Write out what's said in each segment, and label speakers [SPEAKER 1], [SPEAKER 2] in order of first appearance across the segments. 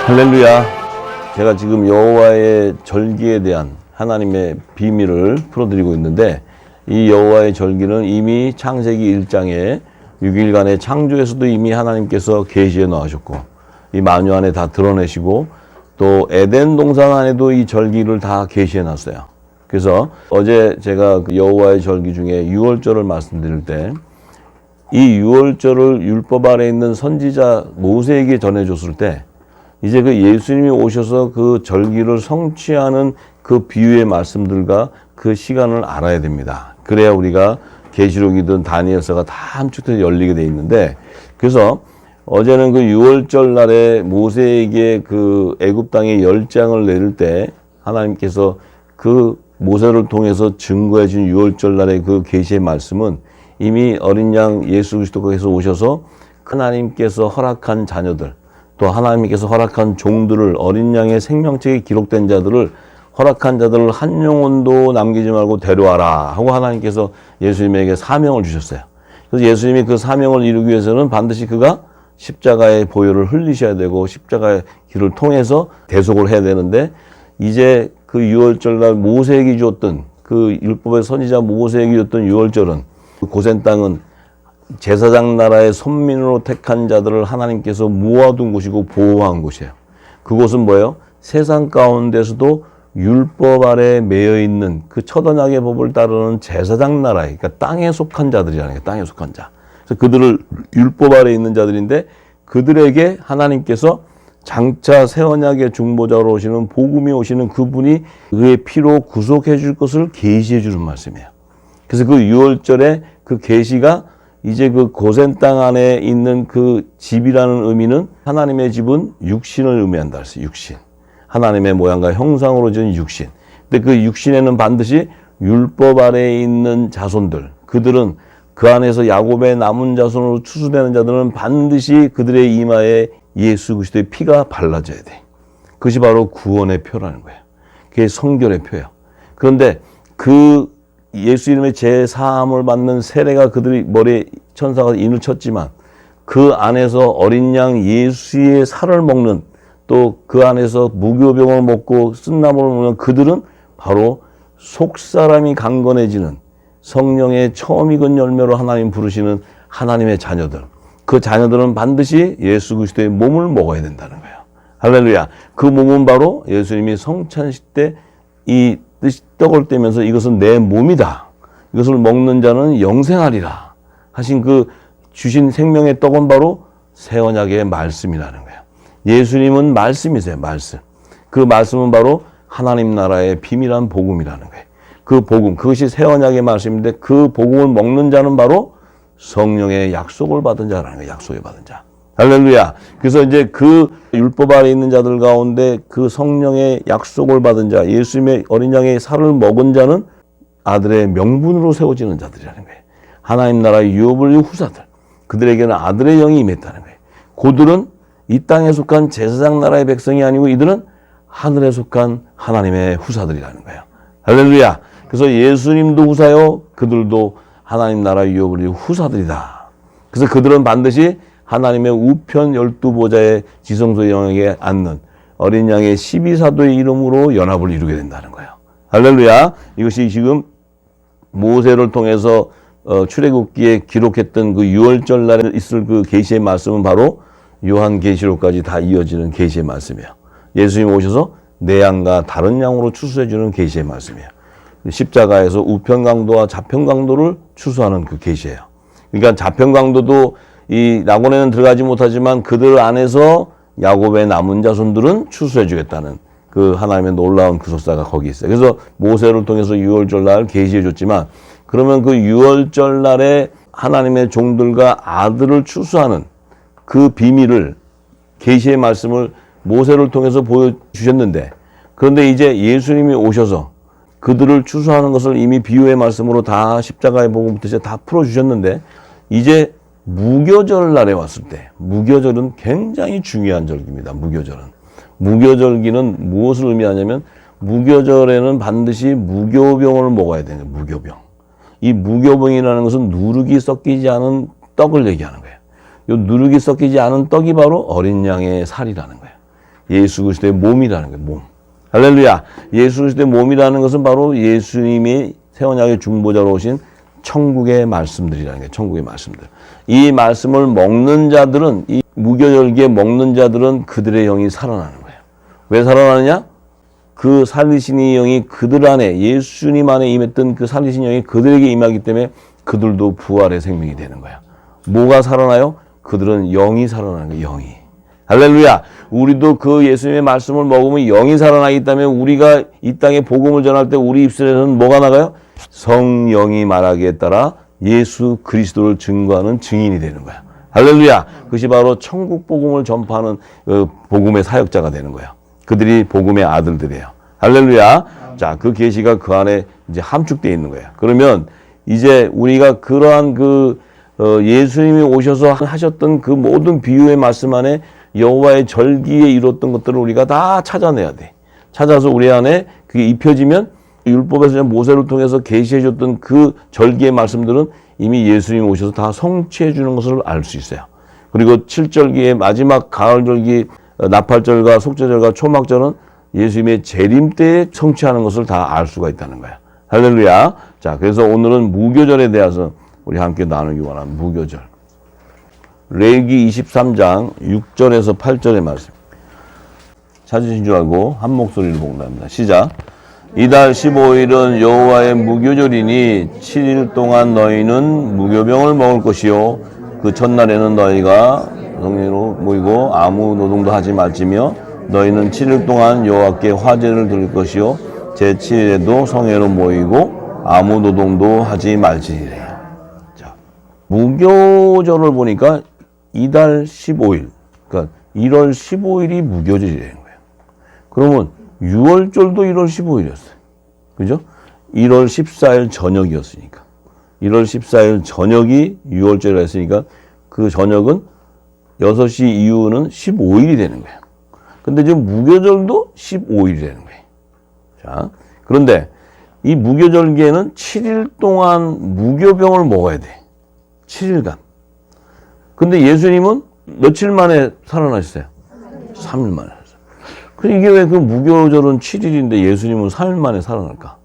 [SPEAKER 1] 할렐루야. 제가 지금 여호와의 절기에 대한 하나님의 비밀을 풀어드리고 있는데, 이 여호와의 절기는 이미 창세기 1장에 6일간의 창조에서도 이미 하나님께서 계시해 놓으셨고, 이 만유 안에 다 드러내시고, 또 에덴 동산 안에도 이 절기를 다 계시해 놨어요. 그래서 어제 제가 여호와의 절기 중에 유월절을 말씀드릴 때, 이 유월절을 율법 아래 있는 선지자 모세에게 전해줬을 때, 이제 그 예수님이 오셔서 그 절기를 성취하는 그 비유의 말씀들과 그 시간을 알아야 됩니다. 그래야 우리가 계시록이든 다니엘서가 다 함축돼서 열리게 돼 있는데, 그래서 어제는 그 유월절 날에 모세에게 그 애굽 땅에 10장을 내릴 때 하나님께서 그 모세를 통해서 증거해 준 유월절 날의 그 계시의 말씀은 이미 어린 양 예수 그리스도께서 오셔서 하나님께서 허락한 자녀들, 또 하나님께서 허락한 종들을, 어린 양의 생명책에 기록된 자들을, 허락한 자들을 한 영혼도 남기지 말고 데려와라 하고 하나님께서 예수님에게 사명을 주셨어요. 그래서 예수님이 그 사명을 이루기 위해서는 반드시 그가 십자가의 보혈을 흘리셔야 되고 십자가의 길을 통해서 대속을 해야 되는데, 이제 그 유월절날 모세에게 주었던, 그 율법의 선지자 모세에게 주었던 유월절은, 그 고센 땅은 제사장 나라의 선민으로 택한 자들을 하나님께서 모아둔 곳이고 보호한 곳이에요. 그곳은 뭐예요? 세상 가운데서도 율법 아래 매여 있는 그 첫 언약의 법을 따르는 제사장 나라에, 그러니까 땅에 속한 자들이라는 거예요. 땅에 속한 자. 그래서 그들을 율법 아래 있는 자들인데, 그들에게 하나님께서 장차 새 언약의 중보자로 오시는, 복음이 오시는 그분이 그의 피로 구속해 줄 것을 계시해 주는 말씀이에요. 그래서 그 유월절에 그 계시가 이제 그 고센 땅 안에 있는 그 집이라는 의미는, 하나님의 집은 육신을 의미한다 그랬어요. 육신. 하나님의 모양과 형상으로 지은 육신. 근데 그 육신에는 반드시 율법 아래에 있는 자손들, 그들은 그 안에서 야곱의 남은 자손으로 추수되는 자들은 반드시 그들의 이마에 예수 그리스도의 피가 발라져야 돼. 그것이 바로 구원의 표라는 거예요. 그게 성결의 표예요. 그런데 그 예수 이름의 제사함을 받는 세례가 그들이 머리에 천사가 인을 쳤지만, 그 안에서 어린 양 예수의 살을 먹는, 또 그 안에서 무교병을 먹고 쓴나물을 먹는 그들은 바로 속사람이 강건해지는 성령의 처음 익은 열매로 하나님 부르시는 하나님의 자녀들. 그 자녀들은 반드시 예수 그리스도의 몸을 먹어야 된다는 거예요. 할렐루야. 그 몸은 바로 예수님이 성찬식 때 이 떡을 떼면서 이것은 내 몸이다, 이것을 먹는 자는 영생하리라 하신 그 주신 생명의 떡은 바로 새 언약의 말씀이라는 거예요. 예수님은 말씀이세요. 말씀. 그 말씀은 바로 하나님 나라의 비밀한 복음이라는 거예요. 그 복음, 그것이 새 언약의 말씀인데, 그 복음을 먹는 자는 바로 성령의 약속을 받은 자라는 거예요. 약속을 받은 자. 할렐루야. 그래서 이제 그 율법 아래 있는 자들 가운데 그 성령의 약속을 받은 자, 예수님의 어린 양의 살을 먹은 자는 아들의 명분으로 세워지는 자들이라는 거예요. 하나님 나라의 유업을 이룬 후사들. 그들에게는 아들의 영이 임했다는 거예요. 그들은 이 땅에 속한 제사장 나라의 백성이 아니고 이들은 하늘에 속한 하나님의 후사들이라는 거예요. 할렐루야. 그래서 예수님도 후사요, 그들도 하나님 나라의 유업을 이룬 후사들이다. 그래서 그들은 반드시 하나님의 우편 12보좌의 지성소의 영역에 앉는 어린 양의 12사도의 이름으로 연합을 이루게 된다는 거예요. 할렐루야. 이것이 지금 모세를 통해서 출애굽기에 기록했던 그 유월절 날에 있을 그 계시의 말씀은 바로 요한계시록까지 다 이어지는 계시의 말씀이에요. 예수님이 오셔서 내 양과 다른 양으로 추수해 주는 계시의 말씀이에요. 십자가에서 우편 강도와 좌편 강도를 추수하는 그 계시예요. 그러니까 좌편 강도도 이 낙원에는 들어가지 못하지만 그들 안에서 야곱의 남은 자손들은 추수해 주겠다는 그 하나님의 놀라운 구속사가 거기 있어요. 그래서 모세를 통해서 유월절 날 계시해 줬지만, 그러면 그 유월절 날에 하나님의 종들과 아들을 추수하는 그 비밀을, 계시의 말씀을 모세를 통해서 보여주셨는데, 그런데 이제 예수님이 오셔서 그들을 추수하는 것을 이미 비유의 말씀으로 다 십자가의 복음부터 다 풀어주셨는데, 이제 무교절 날에 왔을 때, 무교절은 굉장히 중요한 절기입니다. 무교절기는 무엇을 의미하냐면, 무교절에는 반드시 무교병을 먹어야 되는 거예요. 무교병. 이 무교병이라는 것은 누룩이 섞이지 않은 떡을 얘기하는 거예요. 이 누룩이 섞이지 않은 떡이 바로 어린 양의 살이라는 거예요. 예수 그리스도의 몸이라는 거예요. 몸. 할렐루야. 예수 그리스도의 몸이라는 것은 바로 예수님이 새 언약의 중보자로 오신 천국의 말씀들이라는 거예요. 천국의 말씀들. 이 말씀을 먹는 자들은, 이 무교절기에 먹는 자들은 그들의 영이 살아나는 거예요. 왜 살아나느냐? 그 살리신 이 영이 그들 안에, 예수님 안에 임했던 그 살리신 영이 그들에게 임하기 때문에 그들도 부활의 생명이 되는 거야. 뭐가 살아나요? 그들은 영이 살아나는 거예요. 영이. 할렐루야. 우리도 그 예수님의 말씀을 먹으면 영이 살아나기 때문에 우리가 이 땅에 복음을 전할 때 우리 입술에서는 뭐가 나가요? 성령이 말하기에 따라 예수 그리스도를 증거하는 증인이 되는 거야. 할렐루야. 그것이 바로 천국 복음을 전파하는 복음의 사역자가 되는 거야. 그들이 복음의 아들들이에요. 할렐루야. 자, 그 계시가 그 안에 이제 함축되어 있는 거예요. 그러면 이제 우리가 그러한 예수님이 오셔서 하셨던 그 모든 비유의 말씀 안에 여호와의 절기에 이뤘던 것들을 우리가 다 찾아내야 돼. 찾아서 우리 안에 그게 입혀지면 율법에서 모세를 통해서 계시해 줬던 그 절기의 말씀들은 이미 예수님이 오셔서 다 성취해 주는 것을 알 수 있어요. 그리고 7절기의 마지막 가을절기, 나팔절과 속죄절과 초막절은 예수님의 재림 때에 성취하는 것을 다 알 수가 있다는 거야. 할렐루야. 자, 그래서 오늘은 무교절에 대해서 우리 함께 나누기 원하는 무교절. 레위기 23장 6절에서 8절의 말씀. 찾으신 줄 알고 한 목소리로 봉답니다. 시작. 이달 15일은 여호와의 무교절이니 7일 동안 너희는 무교병을 먹을 것이요 그 첫날에는 너희가 성회로 모이고 아무 노동도 하지 말지며 너희는 7일 동안 여호와께 화제를 드릴 것이요 제7일에도 성회로 모이고 아무 노동도 하지 말지니라. 자, 무교절을 보니까 이달 15일, 그러니까 1월 15일이 무교절이라는 거예요. 그러면 6월절도 1월 15일이었어요. 그죠? 1월 14일 저녁이었으니까. 1월 14일 저녁이 6월절이라 했으니까 그 저녁은 6시 이후는 15일이 되는 거예요. 근데 지금 무교절도 15일이 되는 거예요. 자, 그런데 이 무교절기에는 7일 동안 무교병을 먹어야 돼. 7일간. 근데 예수님은 며칠 만에 살아나셨어요? 3일 만에. 그럼 이게 왜 그 무교절은 7일인데 예수님은 3일 만에 살아날까?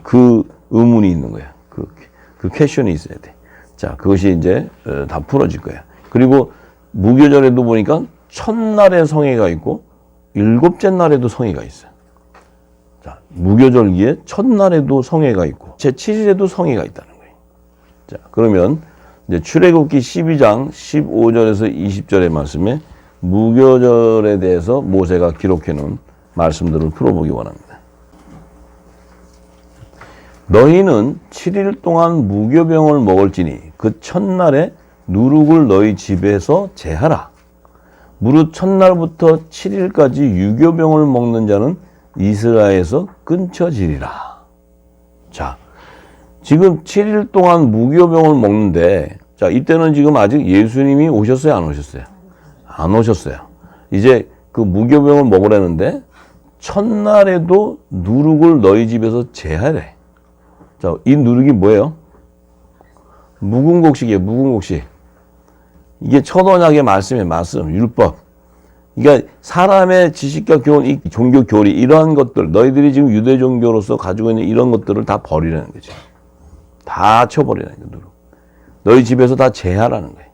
[SPEAKER 1] 그 의문이 있는 거야. 그 퀘션이 있어야 돼. 자, 그것이 이제 다 풀어질 거야. 그리고 무교절에도 보니까 첫날에 성회가 있고 일곱째 날에도 성회가 있어요. 자, 무교절기에 첫날에도 성회가 있고 제7일에도 성회가 있다는 거예요. 자, 그러면 이제 출애굽기 12장 15절에서 20절의 말씀에 무교절에 대해서 모세가 기록해 놓은 말씀들을 풀어보기 원합니다. 너희는 7일 동안 무교병을 먹을지니 그 첫날에 누룩을 너희 집에서 제하라. 무릇 첫날부터 7일까지 유교병을 먹는 자는 이스라엘에서 끊쳐지리라. 자, 지금 7일 동안 무교병을 먹는데, 자, 이때는 지금 아직 예수님이 오셨어요? 안 오셨어요? 안 오셨어요. 이제 그 무교병을 먹으라는데, 첫날에도 누룩을 너희 집에서 제하래. 자, 이 누룩이 뭐예요? 묵은 곡식이에요, 묵은 곡식. 이게 첫 언약의 말씀이에요, 말씀, 율법. 그러니까 사람의 지식과 교훈, 이 종교 교리, 이러한 것들, 너희들이 지금 유대 종교로서 가지고 있는 이런 것들을 다 버리라는 거죠. 다 쳐버리라는 거예요, 누룩. 너희 집에서 다 제하라는 거예요.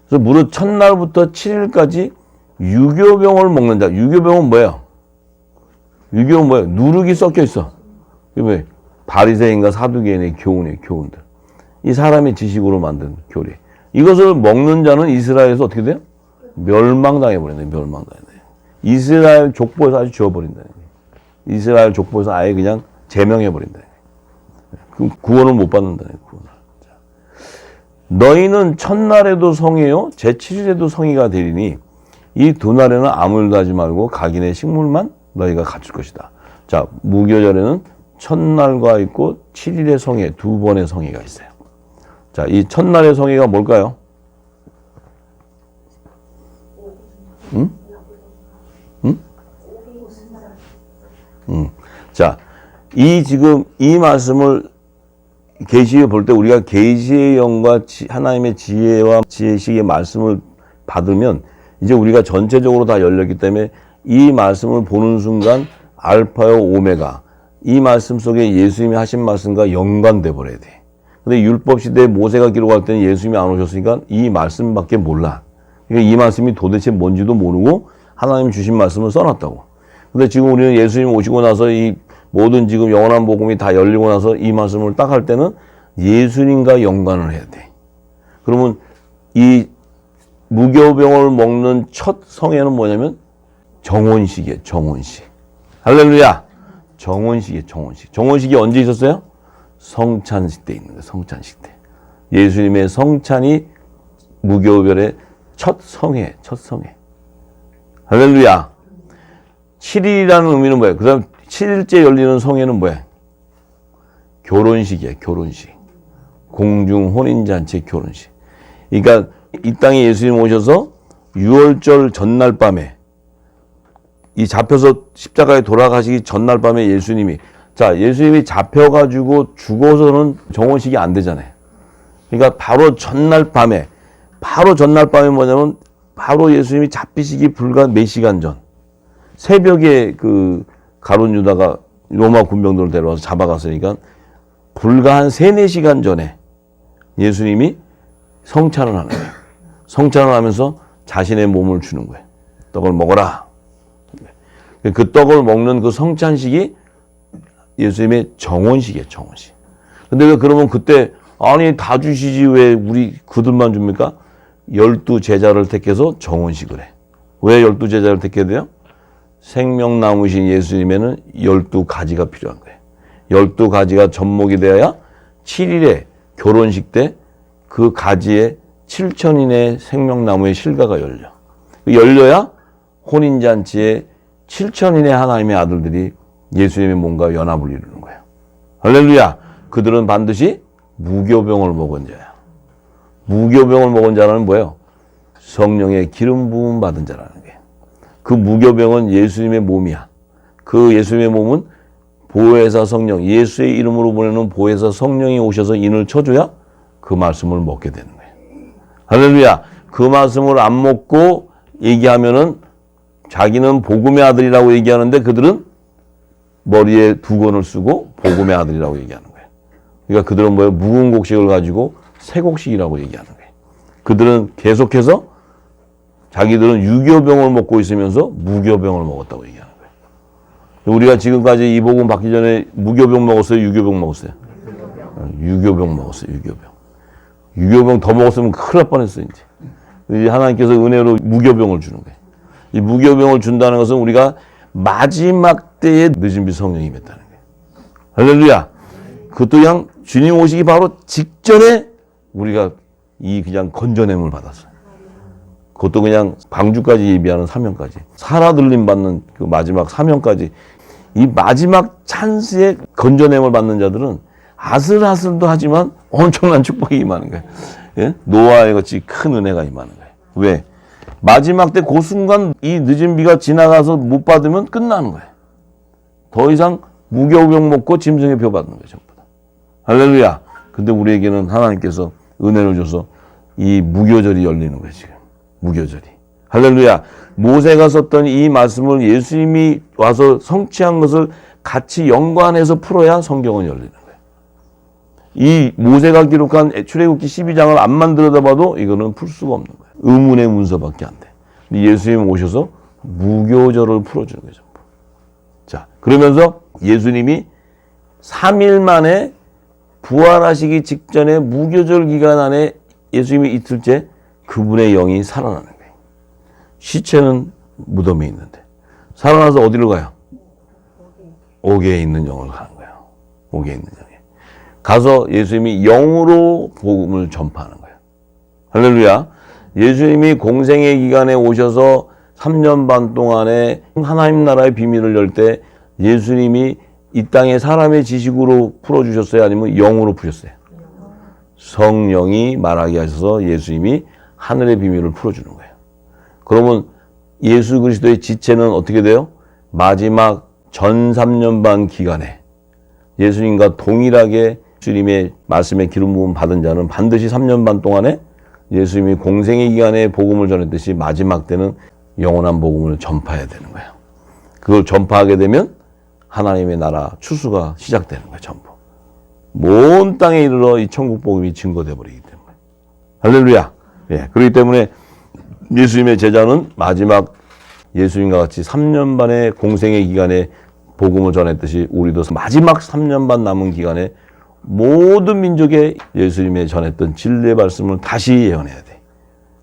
[SPEAKER 1] 그래서 무릇 첫날부터 7일까지 유교병을 먹는 자. 유교병은 뭐예요? 유교는 뭐예요? 누룩이 섞여 있어. 왜? 바리새인과 사두개인의 교훈이에요, 교훈들. 이 사람의 지식으로 만든 교리. 이것을 먹는 자는 이스라엘에서 어떻게 돼요? 멸망당해버린다. 멸망당해버린다. 이스라엘 족보에서 아주 지워버린다. 이스라엘 족보에서 아예 그냥 제명해버린다. 그럼 구원을 못 받는다. 구원을. 너희는 첫날에도 성이요 제7일에도 성이가 되리니 이 두 날에는 아무 일도 하지 말고 각인의 식물만 너희가 갖출 것이다. 자, 무교절에는 첫날과 있고 7일의 성회, 두 번의 성회가 있어요. 자, 이 첫날의 성회가 뭘까요? 응? 응? 자, 지금 이 말씀을 계시에 볼 때 우리가 계시의 영과 하나님의 지혜와 지혜식의 말씀을 받으면 이제 우리가 전체적으로 다 열렸기 때문에 이 말씀을 보는 순간 알파요 오메가, 이 말씀 속에 예수님이 하신 말씀과 연관돼 버려야 돼. 근데 율법 시대에 모세가 기록할 때는 예수님이 안 오셨으니까 이 말씀밖에 몰라. 그러니까 이 말씀이 도대체 뭔지도 모르고 하나님 주신 말씀을 써놨다고. 근데 지금 우리는 예수님 오시고 나서 이 모든 지금 영원한 복음이 다 열리고 나서 이 말씀을 딱 할 때는 예수님과 연관을 해야 돼. 그러면 이 무교병을 먹는 첫 성에는 뭐냐면 정혼식이에요. 정혼식. 할렐루야. 정혼식이에요. 정혼식. 정혼식이 언제 있었어요? 성찬식 때 있는 거예요. 성찬식 때. 예수님의 성찬이 무교별의 첫 성회. 첫 성회. 할렐루야. 7일이라는 의미는 뭐예요? 그 다음 7일째 열리는 성회는 뭐예요? 결혼식이에요. 결혼식. 공중 혼인잔치 결혼식. 그러니까 이 땅에 예수님 오셔서 6월절 전날 밤에 이 잡혀서 십자가에 돌아가시기 전날 밤에 예수님이 예수님이 잡혀가지고 죽어서는 정혼식이 안 되잖아요. 그러니까 바로 전날 밤에 뭐냐면 바로 예수님이 잡히시기 불과 몇 시간 전 새벽에 그 가룟 유다가 로마 군병들을 데려와서 잡아갔으니까 불과 한 3-4시간 전에 예수님이 성찬을 하는 거예요. 성찬을 하면서 자신의 몸을 주는 거예요. 떡을 먹어라. 그 떡을 먹는 그 성찬식이 예수님의 정혼식이에요. 정혼식. 근데 왜 그러면 그때 아니 다 주시지 왜 우리 그들만 줍니까? 12제자를 택해서 정혼식을 해. 왜 12제자를 택해야 돼요? 생명나무신 예수님에는 12가지가 필요한 거예요. 12가지가 접목이 되어야 7일에 결혼식 때 그 가지에 7천인의 생명나무의 실과가 열려. 열려야 혼인잔치에 7천인의 하나님의 아들들이 예수님의 몸과 연합을 이루는 거예요. 할렐루야. 그들은 반드시 무교병을 먹은 자야. 무교병을 먹은 자라는 뭐예요? 성령의 기름 부음 받은 자라는 거예요. 그 무교병은 예수님의 몸이야. 그 예수님의 몸은 보혜사 성령, 예수의 이름으로 보내는 보혜사 성령이 오셔서 인을 쳐줘야 그 말씀을 먹게 되는 거예요. 할렐루야. 그 말씀을 안 먹고 얘기하면은 자기는 복음의 아들이라고 얘기하는데 그들은 머리에 두건을 쓰고 복음의 아들이라고 얘기하는 거예요. 그러니까 그들은 뭐예요? 묵은 곡식을 가지고 새곡식이라고 얘기하는 거예요. 그들은 계속해서 자기들은 유교병을 먹고 있으면서 무교병을 먹었다고 얘기하는 거예요. 우리가 지금까지 이 복음 받기 전에 무교병 먹었어요? 유교병 먹었어요? 유교병 먹었어요. 유교병. 유교병 더 먹었으면 큰일 날 뻔했어요. 이제 하나님께서 은혜로 무교병을 주는 거예요. 이 무교병을 준다는 것은 우리가 마지막 때에 늦은 빛 성령이 임했다는 거예요. 할렐루야. 그것도 그냥 주님 오시기 바로 직전에 우리가 이 그냥 건져냄을 받았어요. 그것도 그냥 방주까지 예비하는 사명까지. 살아들림 받는 그 마지막 사명까지. 이 마지막 찬스에 건져냄을 받는 자들은 아슬아슬도 하지만 엄청난 축복이 임하는 거예요. 예? 노아의 같이 큰 은혜가 임하는 거예요. 왜? 마지막 때 그 순간 이 늦은 비가 지나가서 못 받으면 끝나는 거예요. 더 이상 무교병 먹고 짐승의 표 받는 거예요. 전부 다. 할렐루야. 근데 우리에게는 하나님께서 은혜를 줘서 이 무교절이 열리는 거예요. 지금. 무교절이. 할렐루야. 모세가 썼던 이 말씀을 예수님이 와서 성취한 것을 같이 연관해서 풀어야 성경은 열리는 거예요. 이 모세가 기록한 출애굽기 12장을 암만 들여다봐도 이거는 풀 수가 없는 거예요. 의문의 문서밖에 안 돼. 예수님 오셔서 무교절을 풀어주는 거예요. 전부. 자, 그러면서 예수님이 3일 만에 부활하시기 직전에 무교절 기간 안에 예수님이 이틀째 그분의 영이 살아나는 거예요. 시체는 무덤에 있는데 살아나서 어디로 가요? 옥에 있는 영을 가는 거예요. 옥에 있는 영이. 가서 예수님이 영으로 복음을 전파하는 거예요. 할렐루야. 예수님이 공생의 기간에 오셔서 3년 반 동안에 하나님 나라의 비밀을 열 때 예수님이 이 땅에 사람의 지식으로 풀어주셨어요? 아니면 영으로 푸셨어요? 성령이 말하게 하셔서 예수님이 하늘의 비밀을 풀어주는 거예요. 그러면 예수 그리스도의 지체는 어떻게 돼요? 마지막 전 3년 반 기간에 예수님과 동일하게 주님의 말씀에 기름 부음 받은 자는 반드시 3년 반 동안에 예수님이 공생의 기간에 복음을 전했듯이 마지막 때는 영원한 복음을 전파해야 되는 거예요. 그걸 전파하게 되면 하나님의 나라 추수가 시작되는 거예요. 전부. 온 땅에 이르러 이 천국 복음이 증거돼 버리기 때문에. 할렐루야. 예. 그렇기 때문에 예수님의 제자는 마지막 예수님과 같이 3년 반의 공생의 기간에 복음을 전했듯이 우리도 마지막 3년 반 남은 기간에 모든 민족에 예수님의 전했던 진리의 말씀을 다시 예언해야 돼.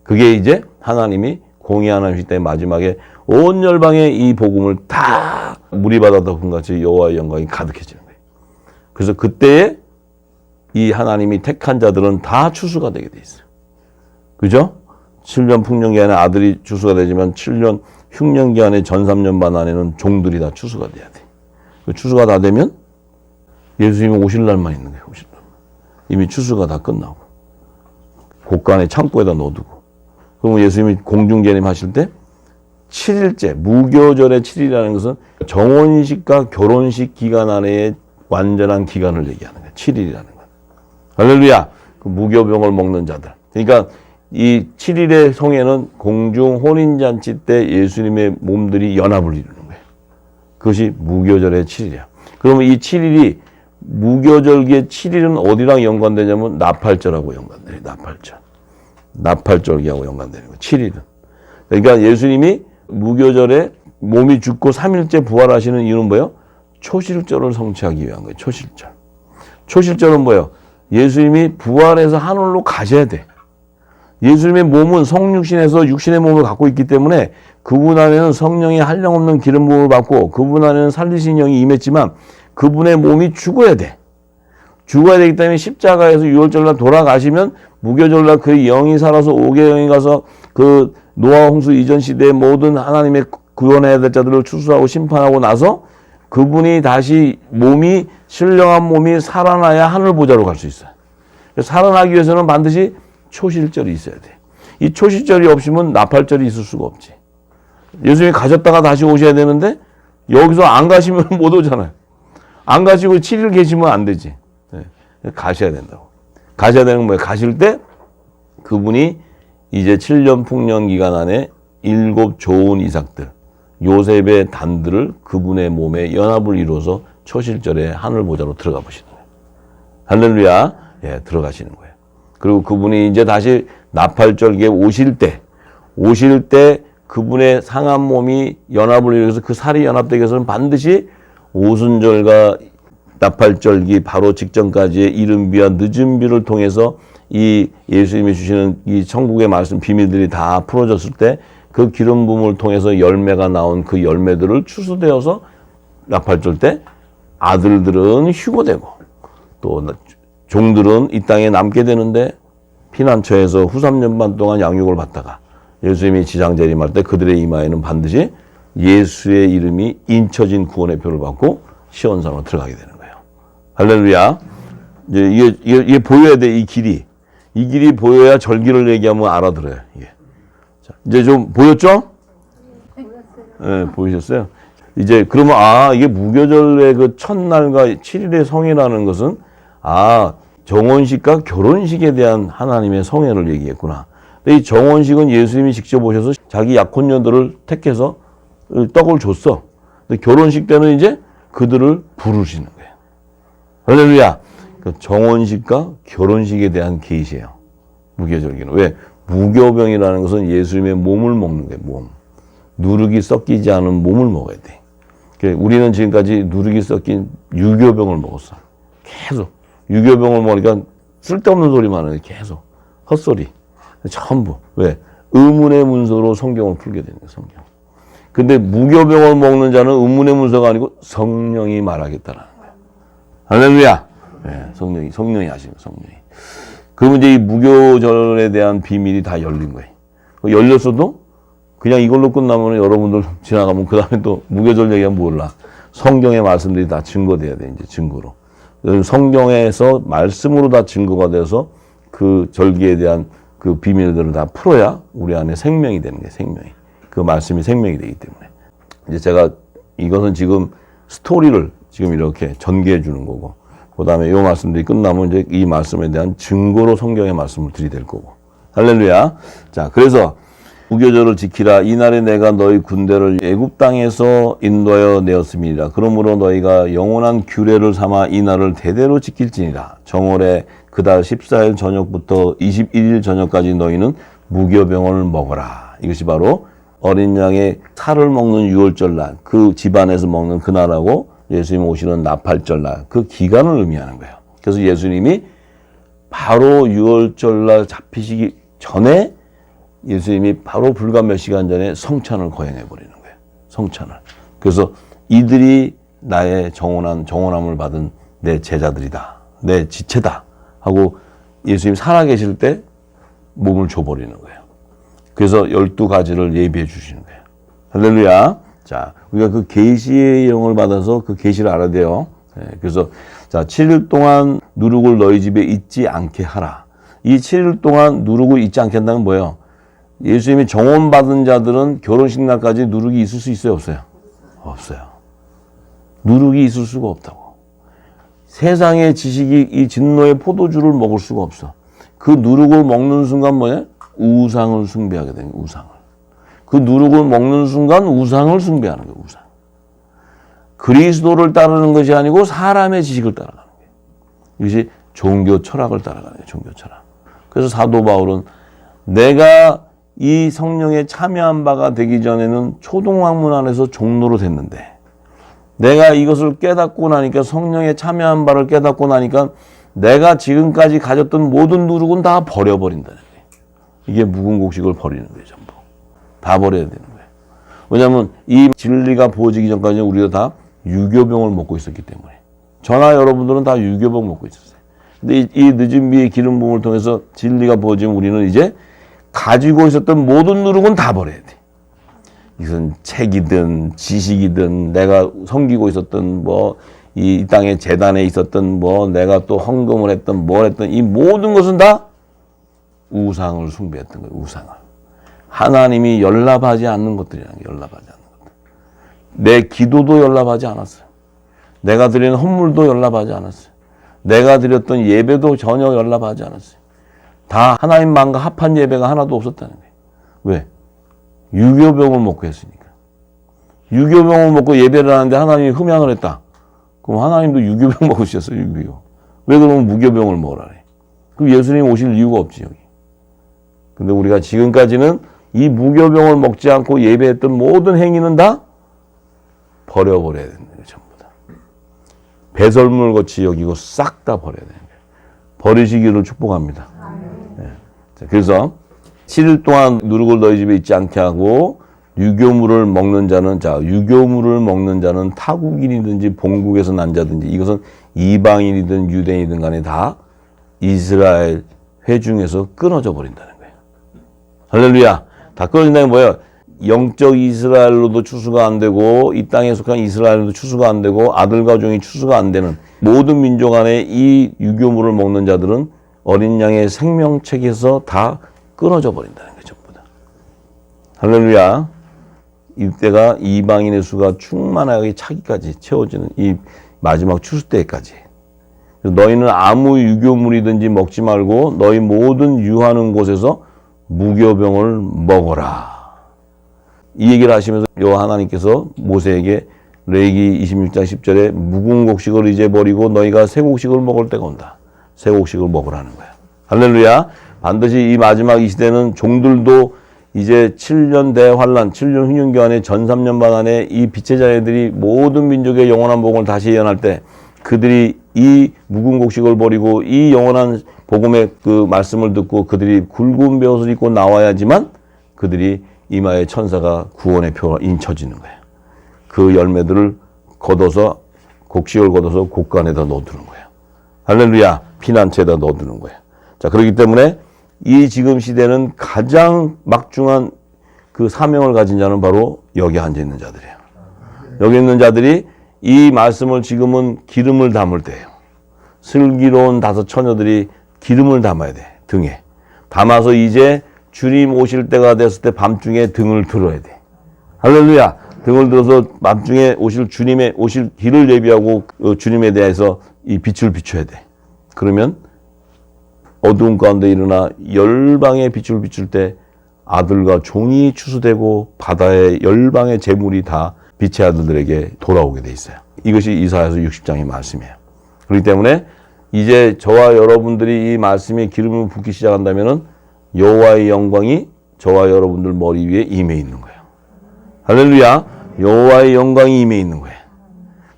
[SPEAKER 1] 그게 이제 하나님이 공의하는 시대 마지막에 온 열방에 이 복음을 다 물이 바다 덮은 같이 여호와의 영광이 가득해지는 거예요. 그래서 그때에 이 하나님이 택한 자들은 다 추수가 되게 돼 있어요. 그죠? 7년 풍년기간에 아들이 추수가 되지만 7년 흉년기간에 전 3년 반 안에는 종들이 다 추수가 돼야 돼. 그 추수가 다 되면 예수님이 오실 날만 있는 거예요. 오실 날만. 이미 추수가 다 끝나고 곳간에 창고에다 넣어두고. 그러면 예수님이 공중재림 하실 때 7일째 무교절의 7일이라는 것은 정혼식과 결혼식 기간 안에 완전한 기간을 얘기하는 거예요. 7일이라는 건. 할렐루야. 그 무교병을 먹는 자들. 그러니까 이 7일의 성회는 공중 혼인잔치 때 예수님의 몸들이 연합을 이루는 거예요. 그것이 무교절의 7일이야. 그러면 이 7일이 무교절기의 7일은 어디랑 연관되냐면 나팔절하고 연관돼요. 나팔절. 나팔절기하고 연관되는 거예요. 7일은. 그러니까 예수님이 무교절에 몸이 죽고 3일째 부활하시는 이유는 뭐예요? 초실절을 성취하기 위한 거예요. 초실절. 초실절은 뭐예요? 예수님이 부활해서 하늘로 가셔야 돼. 예수님의 몸은 성육신에서 육신의 몸을 갖고 있기 때문에 그분 안에는 성령의 한량없는 기름 부음을 받고 그분 안에는 살리신 영이 임했지만 그분의 몸이 죽어야 돼. 죽어야 되기 때문에 십자가에서 유월절날 돌아가시면 무교절날 그 영이 살아서 5개 영이 가서 그 노아 홍수 이전 시대의 모든 하나님의 구원해야 될 자들을 추수하고 심판하고 나서 그분이 다시 몸이 신령한 몸이 살아나야 하늘 보좌로 갈 수 있어요. 살아나기 위해서는 반드시 초실절이 있어야 돼. 이 초실절이 없으면 나팔절이 있을 수가 없지. 예수님이 가셨다가 다시 오셔야 되는데 여기서 안 가시면 못 오잖아요. 안 가시고 7일 계시면 안 되지. 네. 가셔야 된다고. 가셔야 되는 거예요. 가실 때 그분이 이제 7년 풍년 기간 안에 7 좋은 이삭들, 요셉의 단들을 그분의 몸에 연합을 이루어서 초실절에 하늘 보좌로 들어가 보시는 거예요. 할렐루야. 예, 들어가시는 거예요. 그리고 그분이 이제 다시 나팔절기에 오실 때 그분의 상한 몸이 연합을 이루어서 그 살이 연합되기 위해서는 반드시 오순절과 나팔절기 바로 직전까지의 이른 비와 늦은 비를 통해서 이 예수님이 주시는 이 천국의 말씀 비밀들이 다 풀어졌을 때 그 기름 부음을 통해서 열매가 나온 그 열매들을 추수되어서 나팔절 때 아들들은 휴고되고 또 종들은 이 땅에 남게 되는데 피난처에서 후 3년 반 동안 양육을 받다가 예수님이 지장재림할 때 그들의 이마에는 반드시 예수의 이름이 인쳐진 구원의 표를 받고 시온산으로 들어가게 되는 거예요. 할렐루야. 이제 이게 보여야 돼, 이 길이. 이 길이 보여야 절기를 얘기하면 알아들어요. 이게. 자, 이제 좀 보였죠? 네, 보이셨어요? 이제 그러면 이게 무교절의 그 첫날과 7일의 성회라는 것은 정혼식과 결혼식에 대한 하나님의 성회를 얘기했구나. 근데 이 정혼식은 예수님이 직접 오셔서 자기 약혼녀들을 택해서 떡을 줬어. 근데 결혼식 때는 이제 그들을 부르시는 거예요. 할렐루야. 그 정혼식과 결혼식에 대한 계시예요. 무교절기는. 왜? 무교병이라는 것은 예수님의 몸을 먹는 거예요. 몸. 누룩이 섞이지 않은 몸을 먹어야 돼. 우리는 지금까지 누룩이 섞인 유교병을 먹었어. 계속. 유교병을 먹으니까 쓸데없는 소리만 하는 계속. 헛소리. 전부. 왜? 의문의 문서로 성경을 풀게 되는 거예요. 성경. 근데 무교병을 먹는 자는 의문의 문서가 아니고 성령이 말하겠다라는 거예요. 할렐루야. 네, 성령이 하시는 성령이. 그러면 이제 이 무교절에 대한 비밀이 다 열린 거예요. 열렸어도 그냥 이걸로 끝나면 여러분들 지나가면 그 다음에 또 무교절 얘기하면 몰라. 성경의 말씀들이 다 증거돼야 돼, 이제 증거로. 성경에서 말씀으로 다 증거가 돼서 그 절기에 대한 그 비밀들을 다 풀어야 우리 안에 생명이 되는 거예요, 생명이. 그 말씀이 생명이 되기 때문에. 이제 제가 이것은 지금 스토리를 지금 이렇게 전개해 주는 거고, 그 다음에 이 말씀들이 끝나면 이제 이 말씀에 대한 증거로 성경의 말씀을 드리될 거고, 할렐루야. 자, 그래서 무교절을 지키라. 이날에 내가 너희 군대를 애굽 땅에서 인도하여 내었음이니라. 그러므로 너희가 영원한 규례를 삼아 이날을 대대로 지킬지니라. 정월에 그달 14일 저녁부터 21일 저녁까지 너희는 무교병을 먹어라. 이것이 바로 어린 양의 살을 먹는 유월절날, 그 집안에서 먹는 그날하고 예수님 오시는 나팔절날, 그 기간을 의미하는 거예요. 그래서 예수님이 바로 유월절날 잡히시기 전에 예수님이 바로 불과 몇 시간 전에 성찬을 거행해 버리는 거예요. 성찬을. 그래서 이들이 나의 정원함을 받은 내 제자들이다. 내 지체다. 하고 예수님 살아계실 때 몸을 줘버리는 거예요. 그래서 12가지를 예비해 주시는 거예요. 할렐루야. 자, 우리가 그 계시의 영을 받아서 그 계시를 알아야 돼요. 그래서 자, 7일 동안 누룩을 너희 집에 있지 않게 하라. 이 7일 동안 누룩을 있지 않게 한다는 뭐예요? 예수님이 정원받은 자들은 결혼식 날까지 누룩이 있을 수 있어요? 없어요? 없어요. 누룩이 있을 수가 없다고. 세상의 지식이 이 진노의 포도주를 먹을 수가 없어. 그 누룩을 먹는 순간 뭐냐? 우상을 숭배하게 되는 거예요. 우상을. 그 누룩을 먹는 순간 우상을 숭배하는 거예요. 우상. 그리스도를 따르는 것이 아니고 사람의 지식을 따라가는 거예요. 이것이 종교 철학을 따라가는 거예요. 종교 철학. 그래서 사도 바울은 내가 이 성령에 참여한 바가 되기 전에는 초등학문 안에서 종로로 됐는데 내가 이것을 깨닫고 나니까 성령에 참여한 바를 깨닫고 나니까 내가 지금까지 가졌던 모든 누룩은 다 버려버린다는 거예요. 이게 묵은 곡식을 버리는 거예요. 전부. 다 버려야 되는 거예요. 왜냐하면 이 진리가 부어지기 전까지는 우리가 다 유교병을 먹고 있었기 때문에 저나 여러분들은 다 유교병 먹고 있었어요. 근데 이 늦은 비의 기름 부음을 통해서 진리가 부어지면 우리는 이제 가지고 있었던 모든 누룩은 다 버려야 돼. 이것은 책이든 지식이든 내가 섬기고 있었던 이 땅의 재단에 있었던 내가 또 헌금을 했던 뭘 했던 이 모든 것은 다 우상을 숭배했던 거예요. 우상을. 하나님이 연락하지 않는 것들이라는 게 연락하지 않는 것들. 내 기도도 연락하지 않았어요. 내가 드리는 헌물도 연락하지 않았어요. 내가 드렸던 예배도 전혀 연락하지 않았어요. 다 하나님만과 합한 예배가 하나도 없었다는 거예요. 왜? 유교병을 먹고 했으니까. 유교병을 먹고 예배를 하는데 하나님이 흠양을 했다. 그럼 하나님도 유교병 먹으셨어요. 유교. 왜 그러면 무교병을 먹으라 그래? 그럼 예수님 오실 이유가 없지 여기. 근데 우리가 지금까지는 이 무교병을 먹지 않고 예배했던 모든 행위는 다 버려버려야 되는 거예요. 전부 다. 배설물 같이 여기고 싹 다 버려야 되는 거예요. 버리시기를 축복합니다. 네. 자, 그래서 7일 동안 누룩을 너희 집에 있지 않게 하고 유교물을 먹는 자는 타국인이든지 본국에서 난 자든지 이것은 이방인이든 유대인이든 간에 다 이스라엘 회중에서 끊어져 버린다는 거예요. 할렐루야. 다 끊어진다는 게 뭐예요? 영적 이스라엘로도 추수가 안 되고 이 땅에 속한 이스라엘로도 추수가 안 되고 아들과 종이 추수가 안 되는 모든 민족 안에 이 유교물을 먹는 자들은 어린 양의 생명책에서 다 끊어져 버린다는 거죠. 전부 다. 할렐루야. 이때가 이방인의 수가 충만하게 차기까지 채워지는 이 마지막 추수 때까지. 너희는 아무 유교물이든지 먹지 말고 너희 모든 유하는 곳에서 무교병을 먹어라. 이 얘기를 하시면서 여호와 하나님께서 모세에게 레위기 26장 10절에 묵은 곡식을 이제 버리고 너희가 새 곡식을 먹을 때가 온다. 새 곡식을 먹으라는 거야. 할렐루야. 반드시 이 마지막 이 시대는 종들도 이제 7년 대환란, 7년 훈련기간의 전 3년반 안에 이 빛의 자녀들이 모든 민족의 영원한 복음을 다시 예언할 때 그들이 이 묵은 곡식을 버리고 이 영원한 복음의 그 말씀을 듣고 그들이 굵은 베옷을 입고 나와야지만 그들이 이마에 천사가 구원의 표가 인쳐지는 거예요. 그 열매들을 걷어서 곡식을 걷어서 곡간에다 넣어두는 거예요. 할렐루야. 피난처에다 넣어두는 거예요. 자, 그렇기 때문에 이 지금 시대는 가장 막중한 그 사명을 가진 자는 바로 여기 앉아있는 자들이에요. 여기 있는 자들이 이 말씀을 지금은 기름을 담을 때예요. 슬기로운 5 처녀들이 기름을 담아야 돼. 등에. 담아서 이제 주님 오실 때가 됐을 때 밤중에 등을 들어야 돼. 할렐루야. 등을 들어서 밤중에 주님의 오실 길을 예비하고 주님에 대해서 이 빛을 비춰야 돼. 그러면 어두운 가운데 일어나 열방의 빛을 비출 때 아들과 종이 추수되고 바다의 열방의 재물이 다 빛의 아들들에게 돌아오게 돼 있어요. 이것이 이사야서 60장의 말씀이에요. 그렇기 때문에 이제 저와 여러분들이 이 말씀에 기름을 붓기 시작한다면은 여호와의 영광이 저와 여러분들 머리 위에 임해 있는 거예요. 할렐루야. 여호와의 영광이 임해 있는 거예요.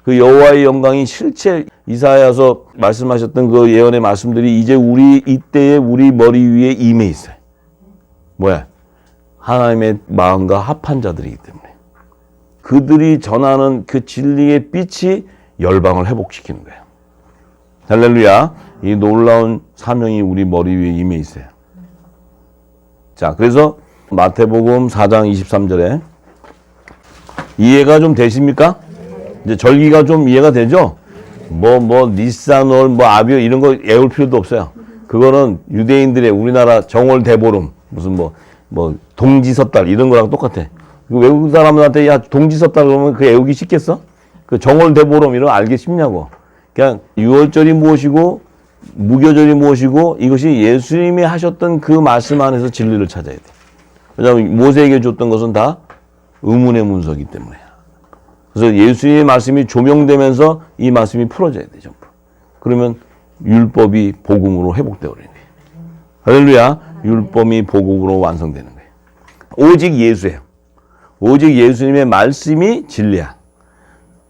[SPEAKER 1] 그 여호와의 영광이 실제 이사야서 말씀하셨던 그 예언의 말씀들이 이제 우리 이때에 우리 머리 위에 임해 있어요. 뭐야? 하나님의 마음과 합한 자들이기 때문에 그들이 전하는 그 진리의 빛이 열방을 회복시키는 거예요. 할렐루야. 이 놀라운 사명이 우리 머리 위에 임해 있어요. 자, 그래서 마태복음 4장 23절에 이해가 좀 되십니까? 이제 절기가 좀 이해가 되죠? 니산월, 아비오 이런 거 외울 필요도 없어요. 그거는 유대인들의 우리나라 정월 대보름, 무슨 동지섣달 이런 거랑 똑같아. 외국 사람들한테 야 동지섣달 그러면 그 외우기 쉽겠어? 그 정월 대보름 이런 거 알기 쉽냐고. 그냥 유월절이 무엇이고 무교절이 무엇이고 이것이 예수님이 하셨던 그 말씀 안에서 진리를 찾아야 돼. 왜냐하면 모세에게 줬던 것은 다 의문의 문서이기 때문에. 그래서 예수님의 말씀이 조명되면서 이 말씀이 풀어져야 돼, 전부. 그러면 율법이 복음으로 회복되어 버리는 거예요. 할렐루야. 율법이 복음으로 완성되는 거예요. 오직 예수예요. 오직 예수님의 말씀이 진리야.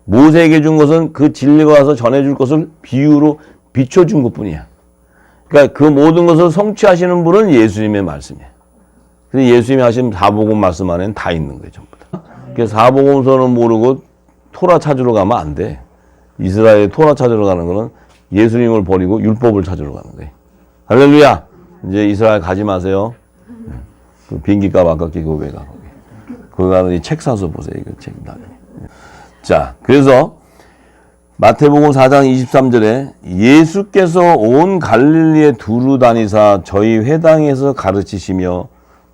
[SPEAKER 1] 모세에게 준 것은 그 진리가 와서 전해줄 것을 비유로 비춰준 것뿐이야. 그러니까 그 모든 것을 성취하시는 분은 예수님의 말씀이에요. 근데 예수님이 하신 사복음 말씀 안에는 다 있는 거예요, 전부 다. 그래서 사복음서는 모르고 토라 찾으러 가면 안 돼. 이스라엘 토라 찾으러 가는 거는 예수님을 버리고 율법을 찾으러 가는 거예요. 할렐루야. 이제 이스라엘 가지 마세요. 그 비행기값 아깝게 그거 왜 가? 그거 가는 이 책 사서 보세요. 이거 책 나중에. 자, 그래서 마태복음 4장 23절에 예수께서 온 갈릴리에 두루 다니사 저희 회당에서 가르치시며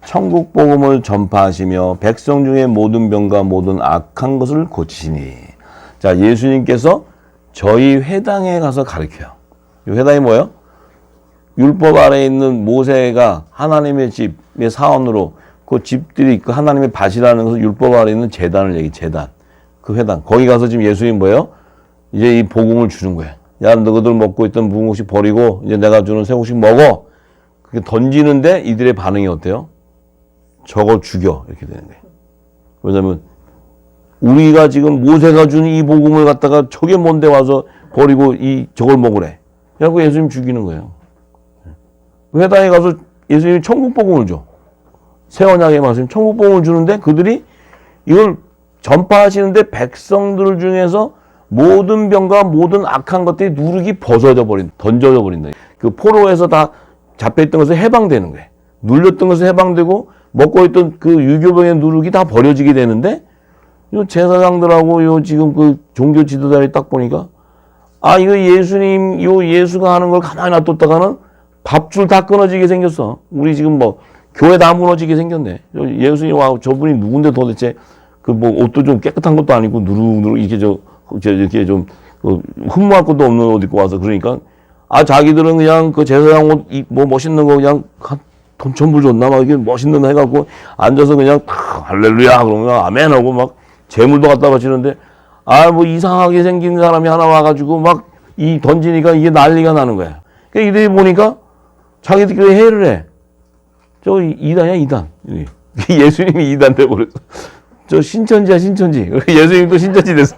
[SPEAKER 1] 천국 복음을 전파하시며 백성 중에 모든 병과 모든 악한 것을 고치시니. 자, 예수님께서 저희 회당에 가서 가르쳐요. 이 회당이 뭐예요? 율법 아래에 있는 모세가 하나님의 집의 사원으로 그 집들이 그 하나님의 밭이라는 것을 율법 아래에 있는 제단을 얘기, 제단. 그 회당. 거기 가서 지금 예수님 뭐예요? 이제 이 복음을 주는 거예요. 야, 너희들 먹고 있던 무궁식 버리고 이제 내가 주는 새곡식 먹어. 그렇게 던지는데 이들의 반응이 어때요? 저거 죽여. 이렇게 되는 거예요. 왜냐면 우리가 지금 모세가 준 이 복음을 갖다가 저게 뭔데 와서 버리고 저걸 먹으래. 그래서 예수님 죽이는 거예요. 회당에 가서 예수님이 천국 복음을 줘. 새 언약의 말씀 천국 복음을 주는데 그들이 이걸 전파하시는데 백성들 중에서 모든 병과 모든 악한 것들이 누룩이 벗어져 버린다. 던져져 버린다. 그 포로에서 다 잡혀있던 것을 해방되는 거예요. 눌렸던 것을 해방되고 먹고 있던 그 유교병의 누룩이 다 버려지게 되는데 요 제사장들하고 요 지금 그 종교 지도자들이 딱 보니까 이거 예수님 요 예수가 하는 걸 가만히 놔뒀다가는 밥줄 다 끊어지게 생겼어. 우리 지금 교회 다 무너지게 생겼네. 예수님 와 저분이 누군데 도대체 그 옷도 좀 깨끗한 것도 아니고 누룩누룩 이렇게 좀 흠모할 것도 없는 옷 입고 와서 그러니까 자기들은 그냥 그 제사장 옷 멋있는 거 그냥 돈 전부 줬나 막 이게 멋있는 거 해갖고 앉아서 그냥 할렐루야 그러면 아멘 하고 막 재물도 갖다 바치는데 이상하게 생긴 사람이 하나 와가지고 막 던지니까 이게 난리가 나는 거야. 그러니까 이들이 보니까 자기들끼리 회의를 해. 저 이단이야 이단. 예수님이 이단 돼버렸어. 저 신천지야 신천지. 예수님도 신천지 됐어.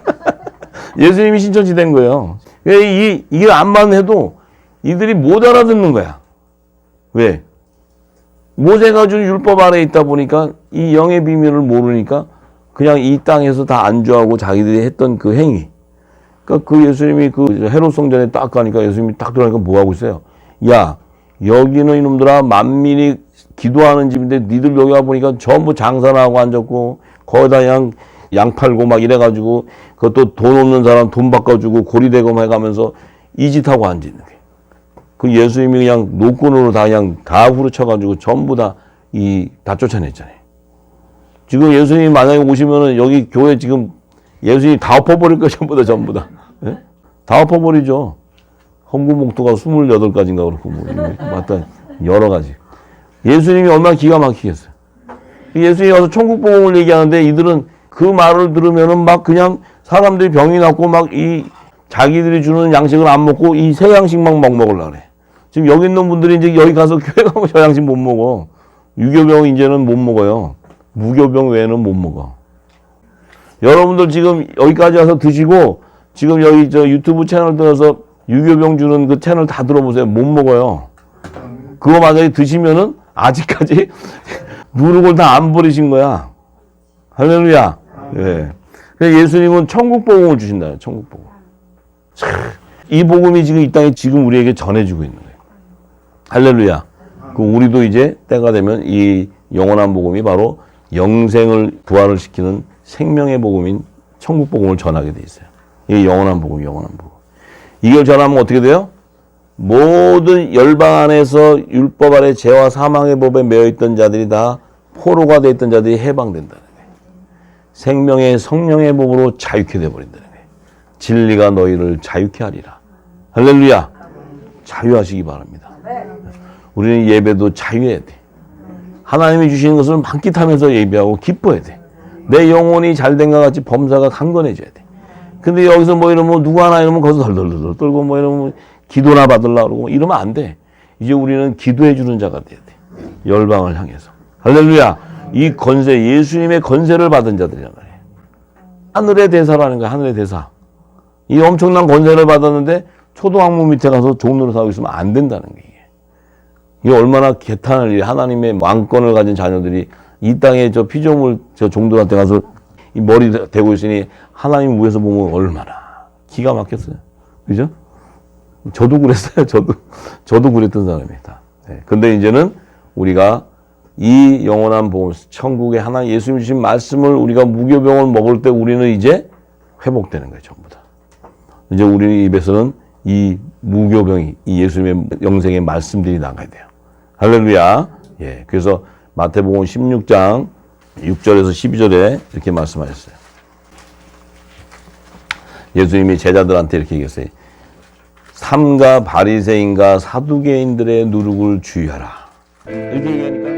[SPEAKER 1] 예수님이 신천지 된 거예요. 이게 암만 해도 이들이 못 알아듣는 거야. 왜? 모세가 준 율법 아래에 있다 보니까 이 영의 비밀을 모르니까 그냥 이 땅에서 다 안주하고 자기들이 했던 그 행위. 그러니까 그 예수님이 그 헤롯 성전에 딱 가니까 예수님이 딱 들어가니까 뭐 하고 있어요? 야, 여기는 이놈들아 만민이 기도하는 집인데 니들 여기 와보니까 전부 장사나 하고 앉았고 거기다 그냥 양 팔고 막 이래가지고 그것도 돈 없는 사람 돈 바꿔주고 고리대금 해가면서 이 짓하고 앉아있는 거예요. 그 예수님이 그냥 노끈으로 다 후려쳐가지고 전부 다 쫓아냈잖아요. 지금 예수님이 만약에 오시면은 여기 교회 지금 예수님이 다 엎어버릴 거예요. 전부 다. 예? 다 엎어버리죠. 헌금 목도가 28가지인가 그렇고, 맞다. 여러 가지. 예수님이 얼마나 기가 막히겠어요. 예수님이 와서 천국 복음을 얘기하는데 이들은 그 말을 들으면은 막 그냥 사람들이 병이 났고 막 이 자기들이 주는 양식을 안 먹고 이 새 양식만 막 먹으려고 그래. 지금 여기 있는 분들이 이제 여기 가서 교회 가면 저 양식 못 먹어. 유교병 이제는 못 먹어요. 무교병 외에는 못 먹어. 여러분들 지금 여기까지 와서 드시고 지금 여기 저 유튜브 채널 들어서 유교병 주는 그 채널 다 들어보세요. 못 먹어요. 그거 만약에 드시면은 아직까지 누룩을 다 안 버리신 거야. 할렐루야. 예. 그래서 예수님은 천국 복음을 주신다. 천국 복음. 이 복음이 지금 이 땅에 지금 우리에게 전해지고 있는 거예요. 할렐루야. 그 우리도 이제 때가 되면 이 영원한 복음이 바로 영생을 부활을 시키는 생명의 복음인 천국 복음을 전하게 돼 있어요. 이게 영원한 복음, 영원한 복음. 이걸 전하면 어떻게 돼요? 모든 열방 안에서 율법 아래 죄와 사망의 법에 매여 있던 자들이 다 포로가 돼 있던 자들이 해방된다는 거예요. 생명의 성령의 복으로 자유케 돼 버린다는 거예요. 진리가 너희를 자유케 하리라. 할렐루야. 자유하시기 바랍니다. 우리는 예배도 자유해야 돼. 하나님이 주시는 것을 만끽하면서 예배하고 기뻐해야 돼. 내 영혼이 잘된 것 같이 범사가 강건해져야 돼. 근데 여기서 뭐 이러면 누구 하나 이러면 거기서 덜덜덜 떨고 뭐 이러면 기도나 받으려고 그러고 이러면 안 돼. 이제 우리는 기도해 주는 자가 돼야 돼. 열방을 향해서. 할렐루야. 이 건세, 예수님의 건세를 받은 자들이란 말이에요. 하늘의 대사라는 거야. 하늘의 대사. 이 엄청난 건세를 받았는데 초등학문 밑에 가서 종로를 사고 있으면 안 된다는 게 이게 얼마나 개탄할 일이. 하나님의 왕권을 가진 자녀들이 이 땅에 저 피조물 저 종들한테 가서 이 머리 대고 있으니 하나님 위에서 보면 얼마나 기가 막혔어요. 그죠? 저도 그랬어요. 저도 그랬던 사람이다. 네. 근데 이제는 우리가 이 영원한 복음, 천국의 하나님 예수님 주신 말씀을 우리가 무교병을 먹을 때 우리는 이제 회복되는 거예요. 전부 다. 이제 우리 입에서는 이 무교병이 이 예수님의 영생의 말씀들이 나가야 돼요. 할렐루야. 예. 그래서 마태복음 16장 6절에서 12절에 이렇게 말씀하셨어요. 예수님이 제자들한테 이렇게 얘기했어요. 삼가 바리새인과 사두개인들의 누룩을 주의하라. 이렇게 얘기하니까